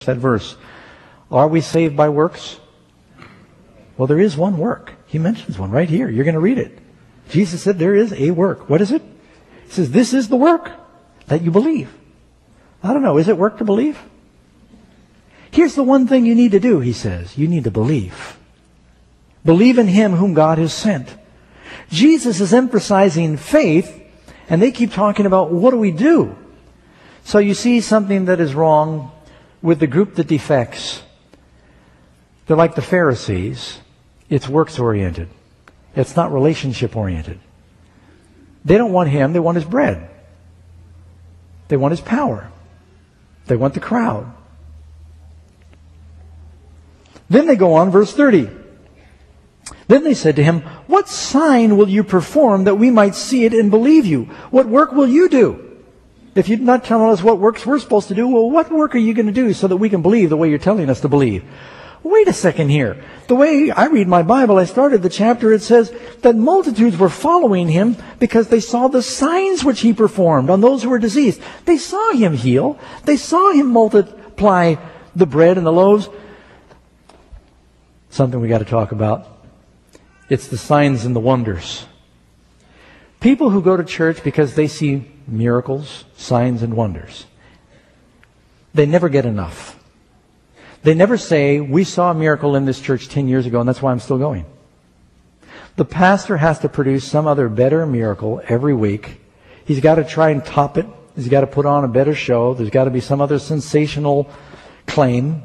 that verse. Are we saved by works? Well, there is one work. He mentions one right here. You're going to read it. Jesus said there is a work. What is it? He says, this is the work, that you believe. I don't know. Is it work to believe? Here's the one thing you need to do, he says. You need to believe. Believe in him whom God has sent. Jesus is emphasizing faith, and they keep talking about what do we do? So you see something that is wrong with the group that defects. They're like the Pharisees. It's works-oriented. It's not relationship-oriented. They don't want him. They want his bread. They want his power. They want the crowd. Then they go on, verse 30. Then they said to him, what sign will you perform that we might see it and believe you? What work will you do? If you're not telling us what works we're supposed to do, well, what work are you going to do so that we can believe the way you're telling us to believe? Wait a second here. The way I read my Bible, I started the chapter, it says that multitudes were following him because they saw the signs which he performed on those who were diseased. They saw him heal. They saw him multiply the bread and the loaves. Something we got to talk about. It's the signs and the wonders. People who go to church because they see miracles, signs, and wonders, they never get enough. They never say, we saw a miracle in this church 10 years ago, and that's why I'm still going. The pastor has to produce some other better miracle every week. He's got to try and top it. He's got to put on a better show. There's got to be some other sensational claim.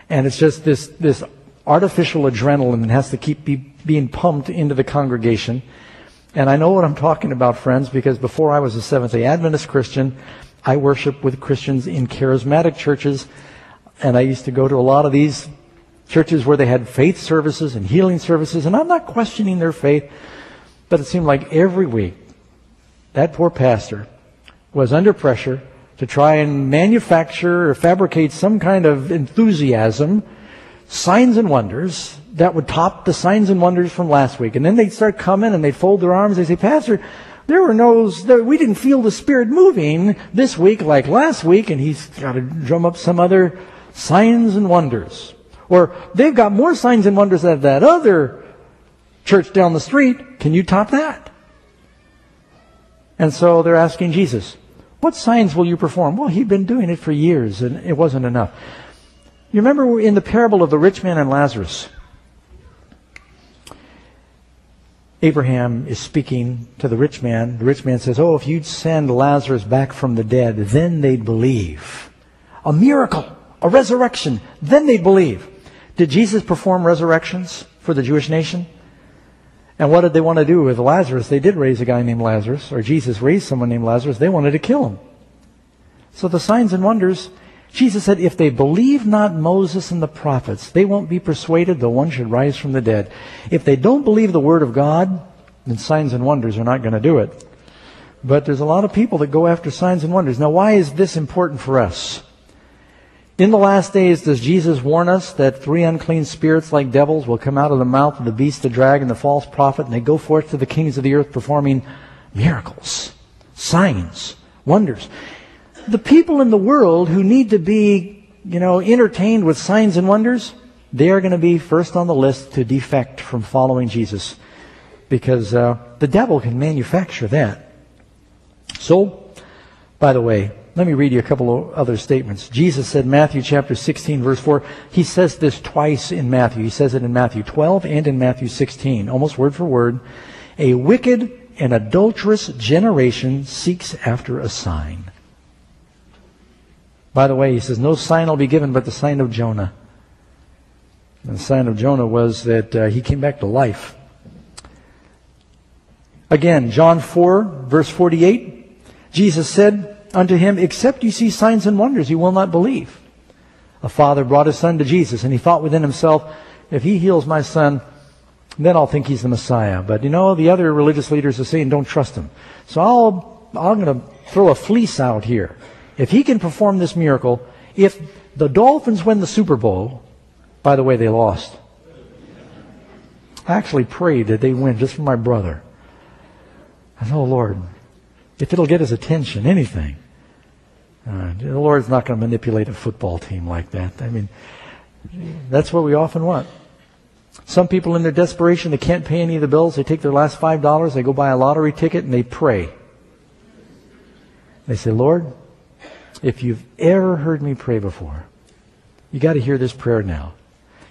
And it's just this artificial adrenaline that has to keep being pumped into the congregation. And I know what I'm talking about, friends, because before I was a Seventh-day Adventist Christian, I worshiped with Christians in charismatic churches. And I used to go to a lot of these churches where they had faith services and healing services. And I'm not questioning their faith, but it seemed like every week that poor pastor was under pressure to try and manufacture or fabricate some kind of enthusiasm, signs and wonders that would top the signs and wonders from last week. And then they'd start coming and they'd fold their arms. They'd say, Pastor, we didn't feel the Spirit moving this week like last week. And he's got to drum up some other signs and wonders. Or they've got more signs and wonders at that other church down the street. Can you top that? And so they're asking Jesus, what signs will you perform? Well, he'd been doing it for years and it wasn't enough. You remember in the parable of the rich man and Lazarus, Abraham is speaking to the rich man. The rich man says, oh, if you'd send Lazarus back from the dead, then they'd believe. A miracle. A resurrection. Then they'd believe. Did Jesus perform resurrections for the Jewish nation? And what did they want to do with Lazarus? They did raise a guy named Lazarus, or Jesus raised someone named Lazarus. They wanted to kill him. So the signs and wonders, Jesus said, if they believe not Moses and the prophets, they won't be persuaded though one should rise from the dead. If they don't believe the word of God, then signs and wonders are not going to do it. But there's a lot of people that go after signs and wonders. Now, why is this important for us? In the last days, does Jesus warn us that 3 unclean spirits like devils will come out of the mouth of the beast, the dragon, the false prophet, and they go forth to the kings of the earth performing miracles, signs, wonders? The people in the world who need to be, entertained with signs and wonders, they are going to be first on the list to defect from following Jesus because the devil can manufacture that. So, by the way, let me read you a couple of other statements. Jesus said, Matthew chapter 16, verse 4, he says this twice in Matthew. He says it in Matthew 12 and in Matthew 16, almost word for word. A wicked and adulterous generation seeks after a sign. By the way, he says, no sign will be given but the sign of Jonah. And the sign of Jonah was that he came back to life. Again, John 4, verse 48, Jesus said unto him, except you see signs and wonders, you will not believe. A father brought his son to Jesus, and he thought within himself, if he heals my son, then I'll think he's the Messiah. But the other religious leaders are saying, don't trust him. So I'm going to throw a fleece out here. If he can perform this miracle, if the Dolphins win the Super Bowl, by the way, they lost. I actually prayed that they win just for my brother. I said, oh, Lord, if it'll get his attention, anything. The Lord's not going to manipulate a football team like that. I mean, that's what we often want. Some people in their desperation, they can't pay any of the bills. They take their last $5, they go buy a lottery ticket, and they pray. They say, Lord, if you've ever heard me pray before, you got to hear this prayer now.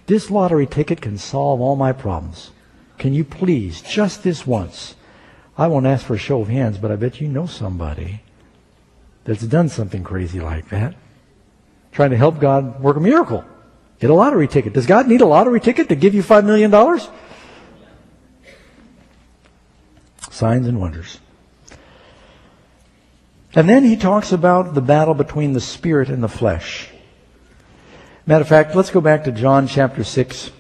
This lottery ticket can solve all my problems. Can you please, just this once? I won't ask for a show of hands, but I bet you know somebody that's done something crazy like that, trying to help God work a miracle. Get a lottery ticket. Does God need a lottery ticket to give you $5 million? Signs and wonders. And then he talks about the battle between the spirit and the flesh. Matter of fact, let's go back to John chapter 6.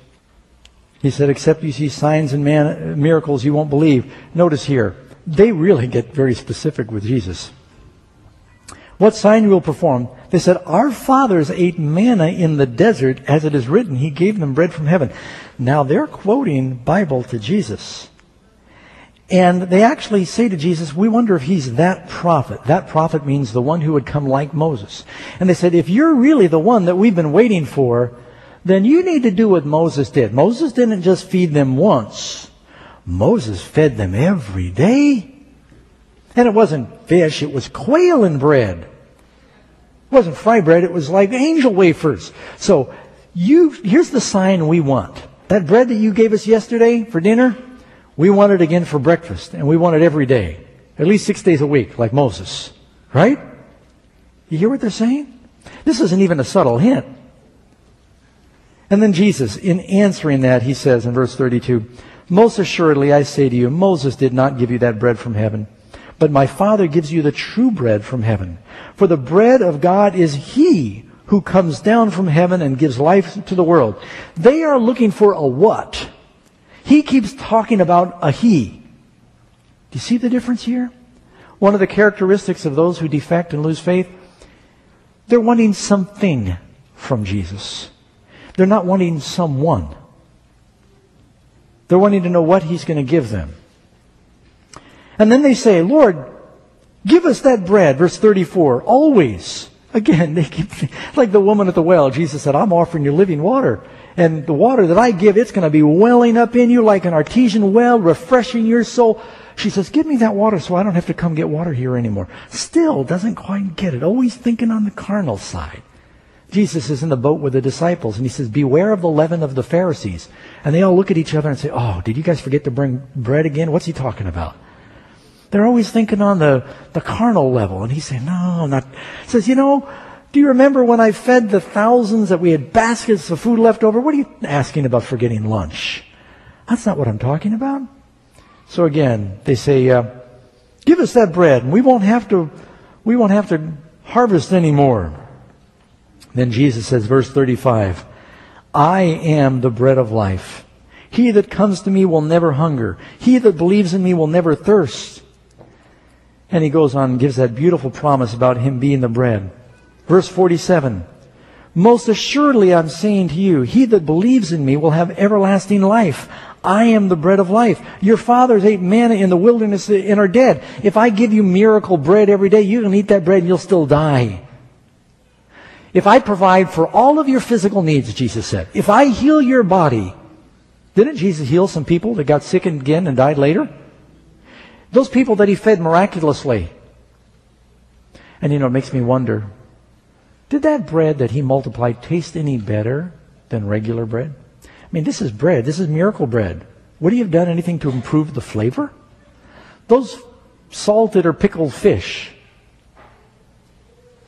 He said, except you see signs and miracles, you won't believe. Notice here, they really get very specific with Jesus. What sign you will perform? They said, our fathers ate manna in the desert, as it is written, he gave them bread from heaven. Now they're quoting Bible to Jesus. And they actually say to Jesus, we wonder if he's that prophet. That prophet means the one who would come like Moses. And they said, if you're really the one that we've been waiting for, then you need to do what Moses did. Moses didn't just feed them once. Moses fed them every day. And it wasn't fish, it was quail and bread. It wasn't fry bread, it was like angel wafers. So here's the sign we want. That bread that you gave us yesterday for dinner, we want it again for breakfast. And we want it every day. At least 6 days a week, like Moses. Right? You hear what they're saying? This isn't even a subtle hint. And then Jesus, in answering that, he says in verse 32, most assuredly I say to you, Moses did not give you that bread from heaven, but my Father gives you the true bread from heaven. For the bread of God is he who comes down from heaven and gives life to the world. They are looking for a what? He keeps talking about a he. Do you see the difference here? One of the characteristics of those who defect and lose faith, they're wanting something from Jesus. They're not wanting someone. They're wanting to know what he's going to give them. And then they say, Lord, give us that bread. Verse 34, always. Again, they keep, like the woman at the well. Jesus said, I'm offering you living water. And the water that I give, it's going to be welling up in you like an artesian well, refreshing your soul. She says, give me that water so I don't have to come get water here anymore. Still doesn't quite get it. Always thinking on the carnal side. Jesus is in the boat with the disciples, and he says, beware of the leaven of the Pharisees. And they all look at each other and say, oh, did you guys forget to bring bread again? What's he talking about? They're always thinking on the carnal level. And he's saying, no, not. He says, you know, do you remember when I fed the thousands that we had baskets of food left over? What are you asking about forgetting lunch? That's not what I'm talking about. So again, they say, give us that bread, and we won't have to harvest anymore. Then Jesus says, verse 35, I am the bread of life. He that comes to me will never hunger. He that believes in me will never thirst. And he goes on and gives that beautiful promise about him being the bread. Verse 47, most assuredly I'm saying to you, he that believes in me will have everlasting life. I am the bread of life. Your fathers ate manna in the wilderness and are dead. If I give you miracle bread every day, you can eat that bread and you'll still die. If I provide for all of your physical needs, Jesus said, if I heal your body, didn't Jesus heal some people that got sick again and died later? Those people that he fed miraculously. And you know, it makes me wonder, did that bread that he multiplied taste any better than regular bread? I mean, this is bread. This is miracle bread. Would he have done anything to improve the flavor? Those salted or pickled fish,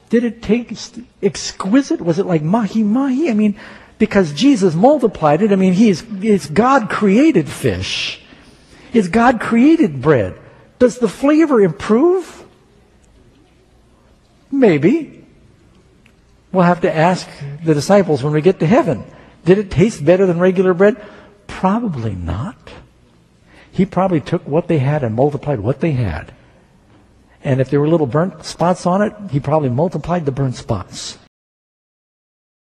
did it taste exquisite? Was it like mahi-mahi? I mean, because Jesus multiplied it. I mean, it's God-created fish. It's God-created bread. Does the flavor improve? Maybe. We'll have to ask the disciples when we get to heaven. Did it taste better than regular bread? Probably not. He probably took what they had and multiplied what they had. And if there were little burnt spots on it, he probably multiplied the burnt spots.